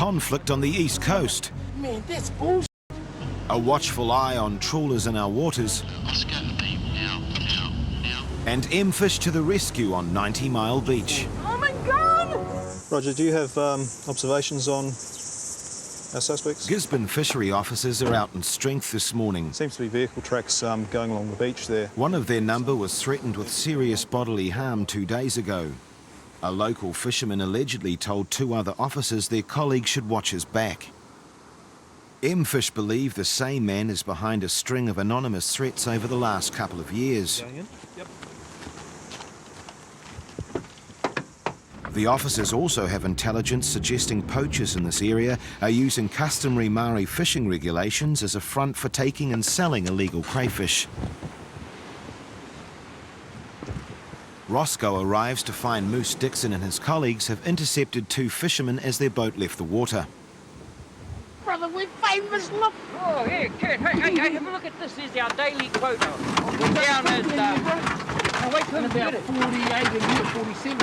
conflict on the east coast. Man, that's bullshit. A watchful eye on trawlers in our waters. And M-Fish to the rescue on 90 Mile Beach. Oh my God! Roger, do you have observations on our suspects? Gisborne Fishery Officers are out in strength this morning. Seems to be vehicle tracks going along the beach there. One of their number was threatened with serious bodily harm 2 days ago. A local fisherman allegedly told 2 other officers their colleagues should watch his back. M-Fish believe the same man is behind a string of anonymous threats over the last couple of years. Yep. The officers also have intelligence suggesting poachers in this area are using customary Maori fishing regulations as a front for taking and selling illegal crayfish. Roscoe arrives to find Moose Dixon and his colleagues have intercepted 2 fishermen as their boat left the water. Brother, we're famous, look! Oh, here, Kurt, hey, have a look at this. This is our daily quota. We're down at, wait till about 48 and you're 47.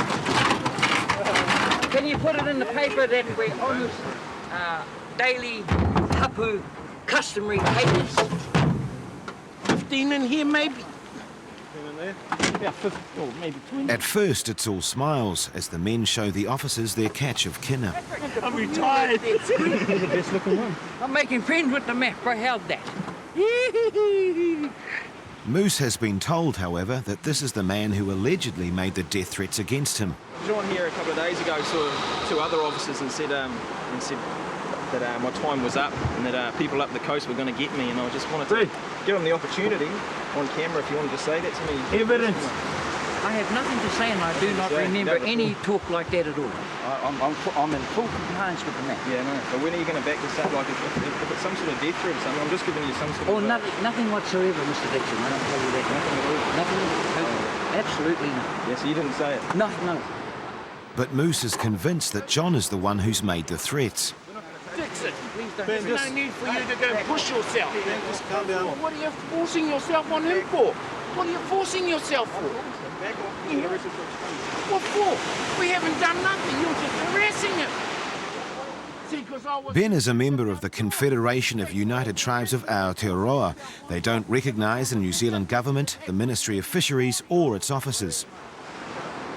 can you put it in the paper that we're on this daily hapu customary papers? 15 in here, maybe. In there? About 50, or maybe 20. At first it's all smiles as the men show the officers their catch of kinner. I'm retired. You're the best looking one. I'm making friends with the map, bro. How's that? Moose has been told, however, that this is the man who allegedly made the death threats against him. John here a couple of days ago saw 2 other officers and said that my time was up and that people up the coast were going to get me, and I just wanted to give them the opportunity on camera if you wanted to say that to me. Evidence. I have nothing to say, and I do not remember any talk like that at all. I'm in full compliance with the map. Yeah, no. But when are you going to back this up? Like, if it's some sort of death threat or something, I'm just giving you some sort of... Oh, nothing whatsoever, Mr. Dixon. I don't tell you that. Nothing at all? Nothing. Absolutely nothing. Yeah, so you didn't say it? No. But Moose is convinced that John is the one who's made the threats. Dixon, Ben, there's no need for you to go push yourself. Ben, just calm down. What are you forcing yourself on him for? What are you forcing yourself for? What for? We haven't done nothing. You're just harassing him. See, 'cause I was... Ben is a member of the Confederation of United Tribes of Aotearoa. They don't recognise the New Zealand government, the Ministry of Fisheries or its officers.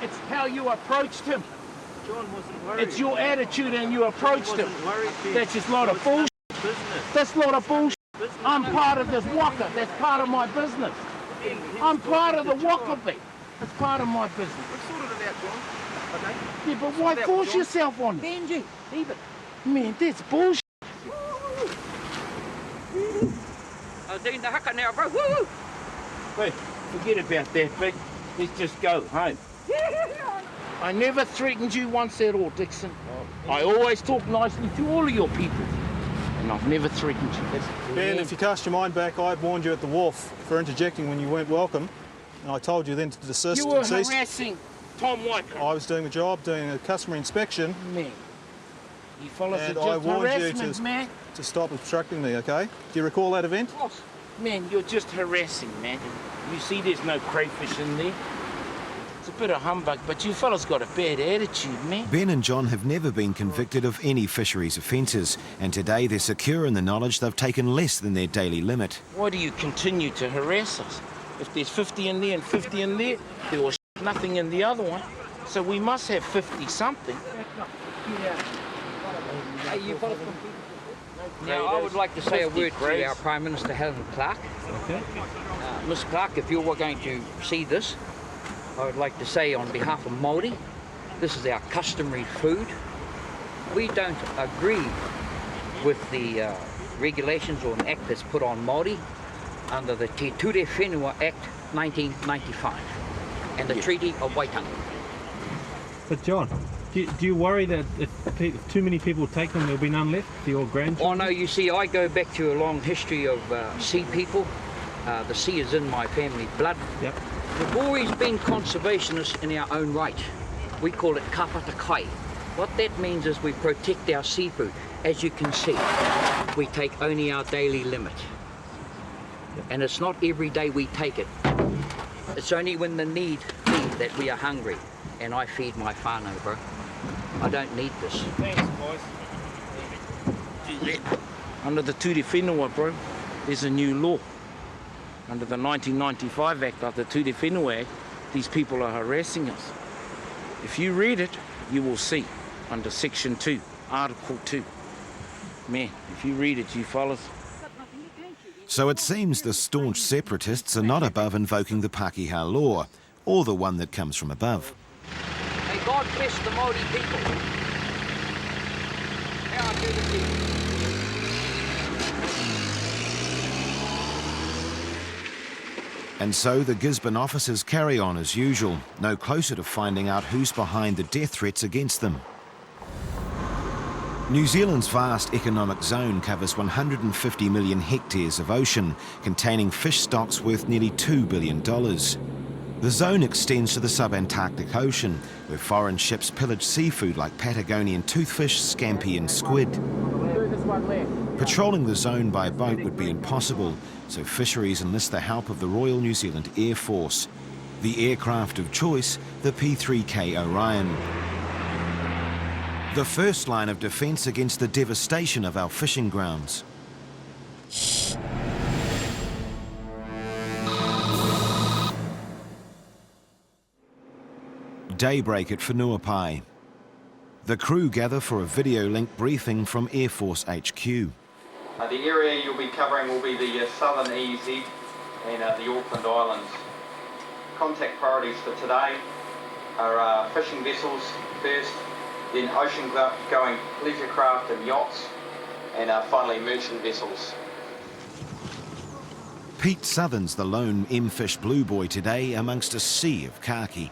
It's how you approached him. John wasn't worried. It's your attitude and you approached him. Worried, That's just a lot of bullshit. That's a lot of bullshit. I'm part of this waka. That's part of my business. I'm part of the waka bit. That's part of my business. We've sorted it out, John. Okay? Yeah, but why force yourself on it? Benji, leave it. Man, that's bullshit. I'm doing the haka now, bro. Woo! Hey, forget about that, Vic. Let's just go home. I never threatened you once at all, Dixon. I always talk nicely to all of your people. And I've never threatened you. Ben, if you cast your mind back, I warned you at the wharf for interjecting when you weren't welcome. And I told you then to desist You were and cease. harassing Tom Waika. I was doing the job, doing a customary inspection, Man, you fellas and are I just warned you harassment, man. to stop obstructing me, okay? Do you recall that event? Man, you're just harassing, man. You see there's no crayfish in there. It's a bit of humbug, but you fellas got a bad attitude, man. Ben and John have never been convicted of any fisheries offences, and today they're secure in the knowledge they've taken less than their daily limit. Why do you continue to harass us? If there's 50 in there and 50 in there, there was nothing in the other one. So we must have 50-something. Hey, you fellas now, I would like to say a word to our Prime Minister, Helen Clark. Okay. Ms. Clark, if you were going to see this, I would like to say on behalf of Māori, this is our customary food. We don't agree with the regulations or an act that's put on Māori under the Te Ture Whenua Act 1995 and the Treaty of Waitangi. But John, do you worry that if too many people take them, there'll be none left for your grandchildren? Oh no, you see, I go back to a long history of sea people. The sea is in my family blood. Yep. We've always been conservationists in our own right. We call it kapata kai. What that means is we protect our seafood. As you can see, we take only our daily limit. And it's not every day we take it. It's only when the need be that we are hungry. And I feed my whānau, bro. I don't need this. Thanks, boys. Under the Tūre Whenua, bro, there's a new law. Under the 1995 Act of the Tūre Whenua Act, these people are harassing us. If you read it, you will see under Section 2, Article 2. Man, if you read it, you fellas. So it seems the staunch separatists are not above invoking the Pākehā law, or the one that comes from above. May God bless the Māori people. Now I do the deed. And so the Gisborne officers carry on as usual, no closer to finding out who's behind the death threats against them. New Zealand's vast economic zone covers 150 million hectares of ocean, containing fish stocks worth nearly $2 billion. The zone extends to the sub-Antarctic Ocean, where foreign ships pillage seafood like Patagonian toothfish, scampi and squid. Patrolling the zone by boat would be impossible, so fisheries enlist the help of the Royal New Zealand Air Force. The aircraft of choice, the P-3K Orion. The first line of defence against the devastation of our fishing grounds. Daybreak at Whenuapai. The crew gather for a video link briefing from Air Force HQ. The area you'll be covering will be the southern EEZ and the Auckland Islands. Contact priorities for today are fishing vessels first, then ocean-going leisure craft and yachts, and finally merchant vessels. Pete Southern's the lone M-Fish Blue Boy today amongst a sea of khaki.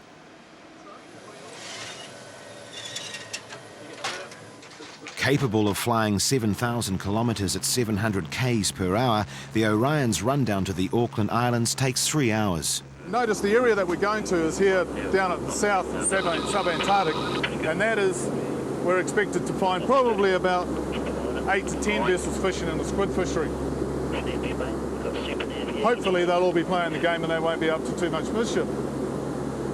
Capable of flying 7,000 kilometres at 700 k's per hour, the Orion's run down to the Auckland Islands takes 3 hours. Notice the area that we're going to is here down at the south, sub-Antarctic, and that is, we're expected to find probably about 8 to 10 vessels fishing in the squid fishery. Hopefully they'll all be playing the game and they won't be up to too much mischief.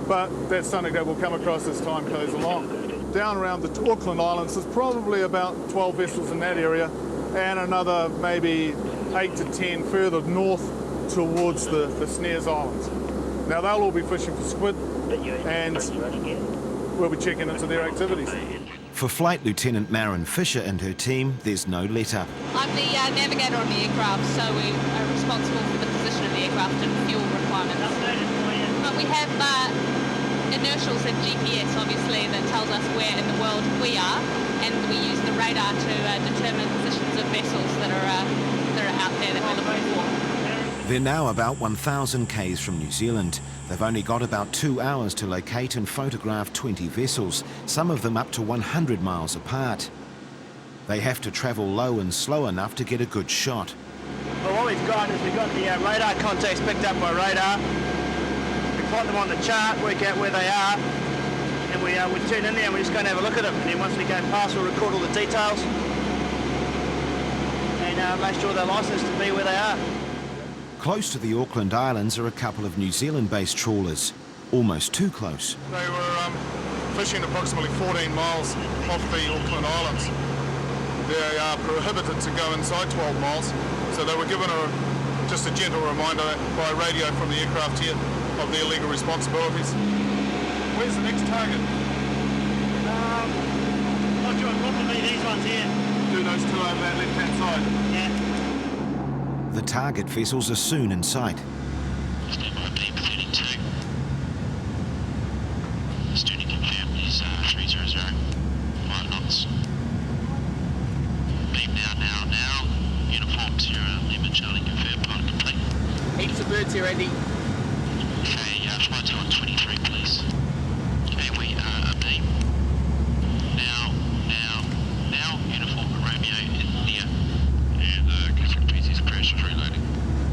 But that's something that we'll come across as time goes along. Down around the Auckland Islands, there's probably about 12 vessels in that area, and another maybe 8 to 10 further north towards the Snares Islands. Now they'll all be fishing for squid, and we'll be checking into their activities. For Flight Lieutenant Maren Fisher and her team, there's no let-up. I'm the navigator on the aircraft, so we are responsible for the position of the aircraft and fuel requirements. But we have inertials and GPS, obviously, that tells us where in the world we are, and we use the radar to determine positions of vessels that are out there that we're looking for. They're now about 1,000 k's from New Zealand. They've only got about 2 hours to locate and photograph 20 vessels, some of them up to 100 miles apart. They have to travel low and slow enough to get a good shot. Well, what we've got is we've got the radar contacts picked up by radar. Plot them on the chart, work out where they are, and we turn in there and we just go and have a look at them. And then once we go past, we'll record all the details and make sure they're licensed to be where they are. Close to the Auckland Islands are a couple of New Zealand-based trawlers, almost too close. They were fishing approximately 14 miles off the Auckland Islands. They are prohibited to go inside 12 miles, so they were given just a gentle reminder by radio from the aircraft here of their legal responsibilities. Where's the next target? Not sure, probably these ones here. Do those two over that left-hand side? Yeah. The target vessels are soon in sight. Stand by beam 32. Student confirmed is 300, 5 knots. Beam now. Uniform 0, Lima Charlie confirmed, pilot complete. Heaps of birds here, Andy. Okay, flight time 23, please. Okay, we are a beam. Now, uniform Romeo in the and the customer piece is crash reloading.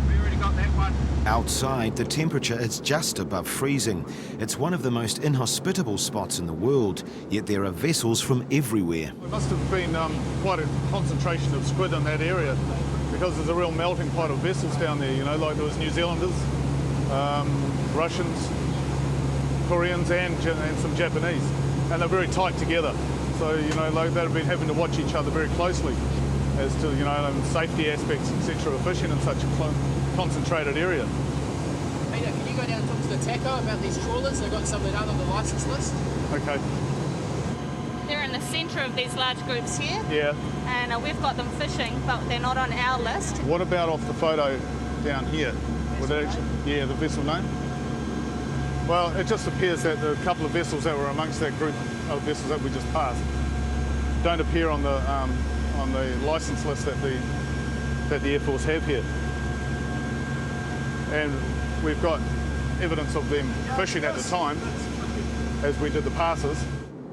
We already got that one. Outside, the temperature is just above freezing. It's one of the most inhospitable spots in the world, yet there are vessels from everywhere. There must have been quite a concentration of squid in that area, because there's a real melting pot of vessels down there, you know, like there was New Zealanders, Russians, Koreans and some Japanese, and they're very tight together. So, you know, like they've been having to watch each other very closely. as to, you know, safety aspects, etc. of fishing in such a concentrated area. Peter, can you go down and talk to the TACO about these trawlers? They've got some that aren't on the licence list. Okay. They're in the centre of these large groups here. Yeah. And we've got them fishing, but they're not on our list. What about off the photo down here? Would it actually, yeah, the vessel name? Well, it just appears that the couple of vessels that were amongst that group of vessels that we just passed don't appear on the licence list that the Air Force have here. And we've got evidence of them fishing at the time as we did the passes.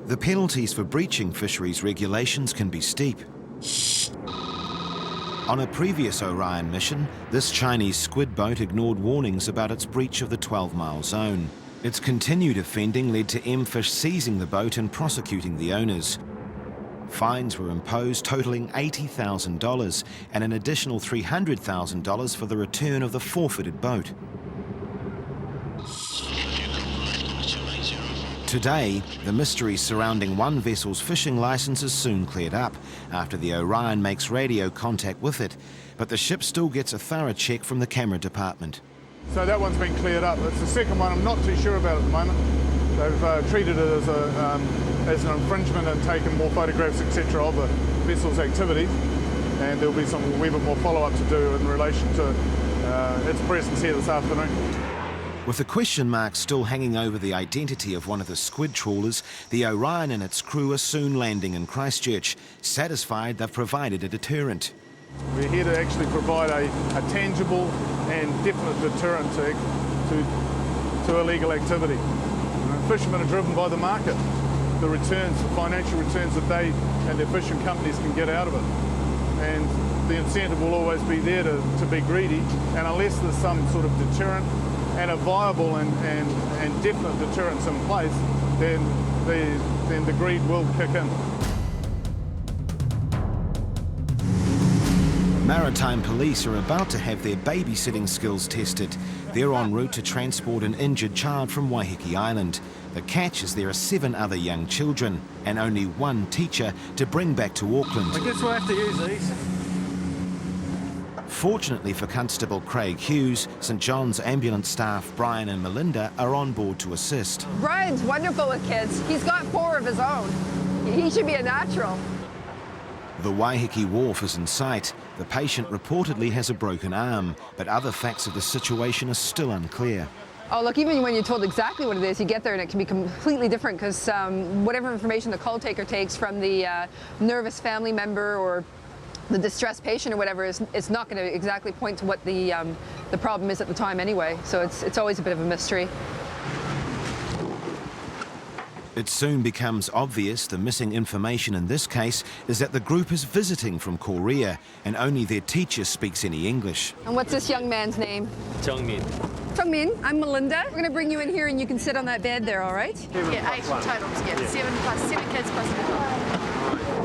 The penalties for breaching fisheries regulations can be steep. On a previous Orion mission, this Chinese squid boat ignored warnings about its breach of the 12-mile zone. Its continued offending led to MFish seizing the boat and prosecuting the owners. Fines were imposed totaling $80,000 and an additional $300,000 for the return of the forfeited boat. Today, the mystery surrounding one vessel's fishing licence is soon cleared up after the Orion makes radio contact with it, but the ship still gets a thorough check from the camera department. So that one's been cleared up. It's the second one I'm not too sure about at the moment. They've treated it as an infringement and taken more photographs, etc. of the vessel's activities, and there'll be some wee bit more follow-up to do in relation to its presence here this afternoon. With the question mark still hanging over the identity of one of the squid trawlers, the Orion and its crew are soon landing in Christchurch, satisfied they've provided a deterrent. We're here to actually provide a tangible and definite deterrent to illegal activity. Fishermen are driven by the market, the returns, the financial returns that they and their fishing companies can get out of it. And the incentive will always be there to be greedy, and unless there's some sort of deterrent and a viable and definite deterrence in place, then the greed will kick in. Maritime Police are about to have their babysitting skills tested. They're en route to transport an injured child from Waiheke Island. The catch is there are 7 other young children and only one teacher to bring back to Auckland. I guess we'll have to use these. Fortunately for Constable Craig Hughes, St John's ambulance staff Brian and Melinda are on board to assist. Brian's wonderful with kids. He's got 4 of his own. He should be a natural. The Waiheke Wharf is in sight. The patient reportedly has a broken arm, but other facts of the situation are still unclear. Oh, look, even when you're told exactly what it is, you get there and it can be completely different because whatever information the call taker takes from the nervous family member or the distressed patient or whatever it's not going to exactly point to what the problem is at the time anyway. So it's always a bit of a mystery. It soon becomes obvious the missing information in this case is that the group is visiting from Korea and only their teacher speaks any English. And what's this young man's name? Jungmin. Jungmin, I'm Melinda. We're going to bring you in here and you can sit on that bed there, all right? Yeah, 8 total. Yeah, 7 kids plus the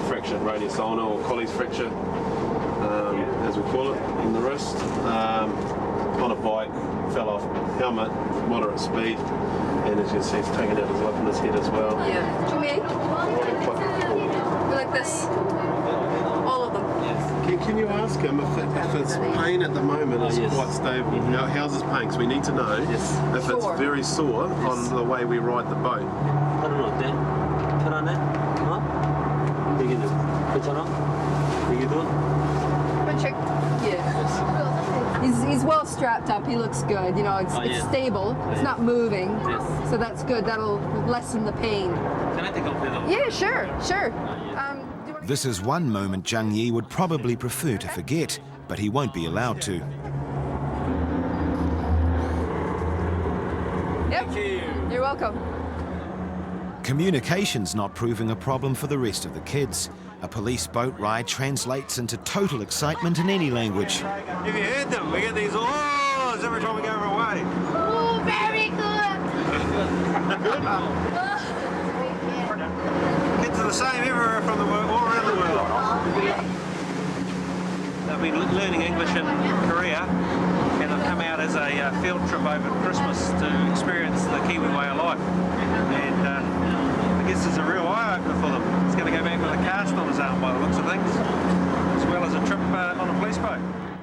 Fracture, radius ulnar or Colles fracture, as we call it, in the wrist. On a bike, fell off helmet, moderate speed, and as you can see, he's taken out his lip in his head as well. Yeah. Like this. All of them. Yes. Can you ask him if his pain at the moment is quite stable? How's his pain? Because we need to know if it's very sore on the way we ride the boat. Put it on there. Put on there. Huh? You can do it. Put it on. You can do it. Check. Yeah. He's well strapped up. He looks good. You know, it's stable. It's not moving. Yes. So that's good. That'll lessen the pain. Can I take off the Yeah, sure. This is one moment Zhang Yi would probably prefer to forget, but he won't be allowed to. Yep. Thank you. You're welcome. Communication's not proving a problem for the rest of the kids. A police boat ride translates into total excitement in any language. Have you heard them? We get these ohs every time we go away. Oh, very good. Kids are the same everywhere from the world, all around the world. They've been learning English in Korea, and they've come out as a field trip over Christmas to experience the Kiwi way of life. And I guess it's a real eye-opener for them. He's going to go back with a cast on his arm by the looks of things, as well as a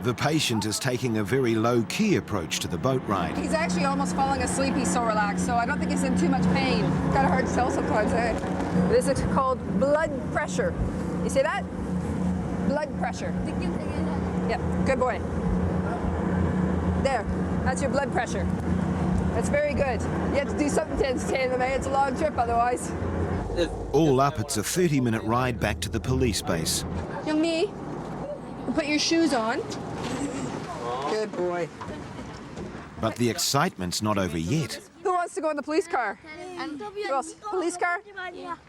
The patient is taking a very low-key approach to the boat ride. He's actually almost falling asleep. He's so relaxed, so I don't think he's in too much pain. Kind of hard to tell sometimes, eh? This is called blood pressure. You see that? Blood pressure. Yep, good boy. There, that's your blood pressure. That's very good. You have to do something to entertain them, eh? It's a long trip otherwise. All up, it's a 30-minute ride back to the police base. Youngmi, put your shoes on. Good boy. But the excitement's not over yet. Who wants to go in the police car? Who else? Police car?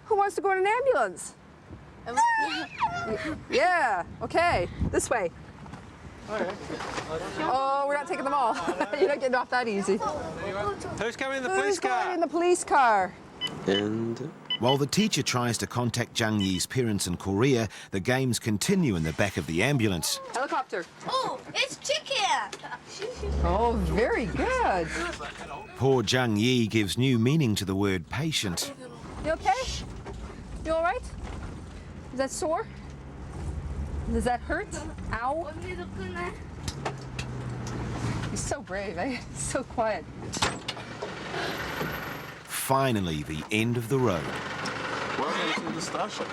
Who wants to go in an ambulance? Yeah, okay. This way. Oh, we're not taking them all. You're not getting off that easy. Who's coming in the police Who's car? going in the police car? And While the teacher tries to contact Zhang Yi's parents in Korea, the games continue in the back of the ambulance. Helicopter. Oh, it's chicken. Oh, very good. Poor Zhang Yi gives new meaning to the word patient. You okay? You all right? Is that sore? Does that hurt? Ow. He's so brave, eh? He's so quiet. Finally, the end of the road. Welcome to the station.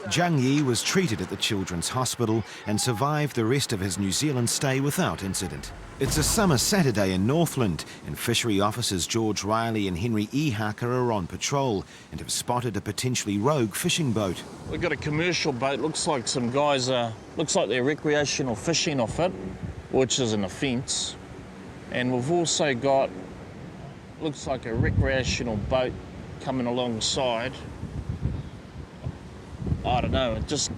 Zhang Yi was treated at the Children's Hospital and survived the rest of his New Zealand stay without incident. It's a summer Saturday in Northland, and fishery officers George Riley and Henry Ehaka are on patrol and have spotted a potentially rogue fishing boat. We've got a commercial boat, looks like some guys, looks like they're recreational fishing off it, which is an offence. And we've also got, looks like a recreational boat coming alongside. I don't know, it just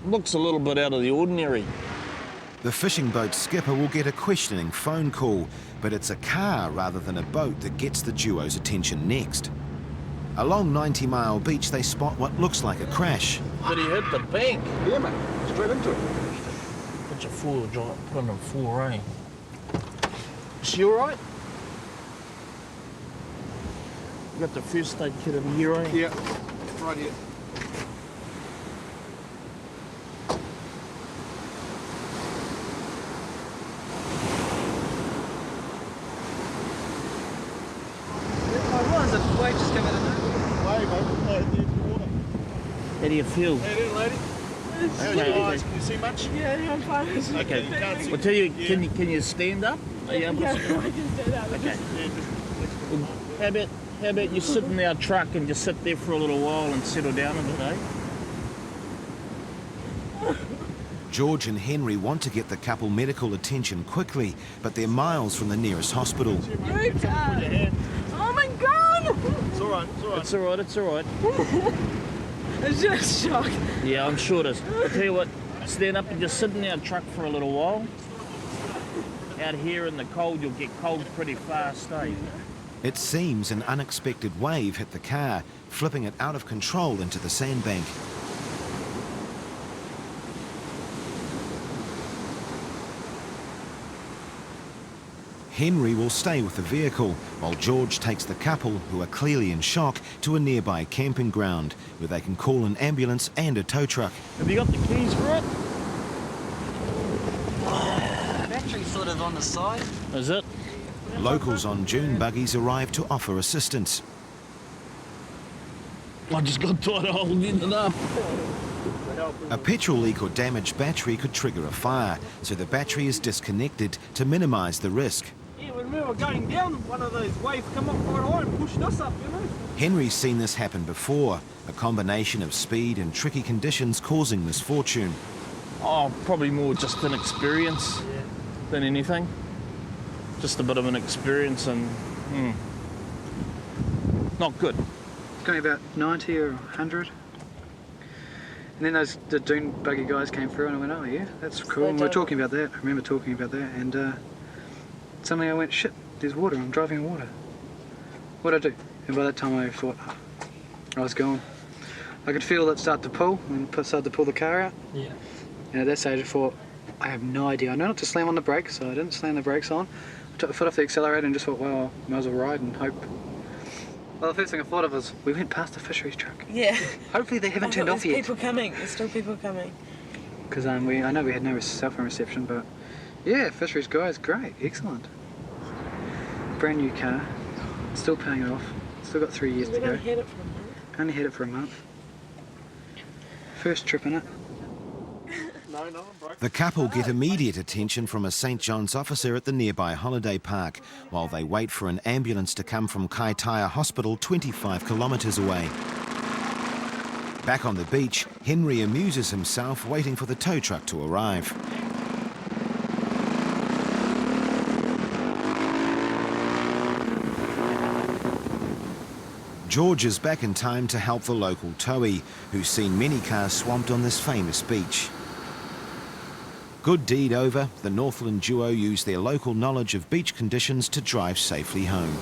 looks a little bit out of the ordinary. The fishing boat skipper will get a questioning phone call, but it's a car rather than a boat that gets the duo's attention next. Along 90 Mile Beach, they spot what looks like a crash. But he hit the bank. Yeah, mate. Straight into it. Put your full joint, put in full rain. Is she all right? You got the first aid kit over here, eh? Yeah, right here. How do you feel? How you doing, lady? How are your eyes? Can you see much? Yeah, I'm fine. Okay. Well, tell you, can you stand up? Are you able to stand up? I can stand up. Okay. Well, how about you sit in our truck and just sit there for a little while and settle down a bit, eh? George and Henry want to get the couple medical attention quickly, but they're miles from the nearest hospital. Oh my God! It's all right, it's all right. It's all right, it's all right. It's just shock. Yeah, I'm sure it is. I'll tell you what, stand up and just sit in our truck for a little while. Out here in the cold, you'll get cold pretty fast, eh? It seems an unexpected wave hit the car, flipping it out of control into the sandbank. Henry will stay with the vehicle, while George takes the couple, who are clearly in shock, to a nearby camping ground, where they can call an ambulance and a tow truck. Have you got the keys for it? battery's sort of on the side. Is it? Locals on dune buggies arrive to offer assistance. I just got tired of holding it up. A petrol leak or damaged battery could trigger a fire, so the battery is disconnected to minimise the risk. Yeah, when we were going down, one of those waves come up quite high and pushed us up, you know. Henry's seen this happen before, a combination of speed and tricky conditions causing misfortune. Oh, probably more just an experience than anything. Just a bit of an experience and not good. Going about 90 or 100. And then the dune buggy guys came through and I went, oh yeah, that's cool. And we were talking about that. I remember talking about that. And suddenly I went, shit, there's water. I'm driving in water. What'd I do? And by that time I thought, oh, I was gone. I could feel it start to pull and start to pull the car out. Yeah. And at that stage I thought, I have no idea. I know not to slam on the brakes, so I didn't slam the brakes on. I took the foot off the accelerator and just thought, well, I might as well ride and hope. Well, the first thing I thought of was, we went past the fisheries truck. Yeah. Hopefully they haven't turned off yet. There's people coming. There's still people coming. because I know we had no cell phone reception, but yeah, Fisheries guys, great, excellent. Brand new car, still paying it off. Still got 3 years to go. Only had it for a month. First trip in it. The couple get immediate attention from a St John's officer at the nearby holiday park, while they wait for an ambulance to come from Kaitaia Hospital 25 kilometres away. Back on the beach, Henry amuses himself waiting for the tow truck to arrive. George is back in time to help the local towie, who's seen many cars swamped on this famous beach. Good deed over, the Northland duo use their local knowledge of beach conditions to drive safely home.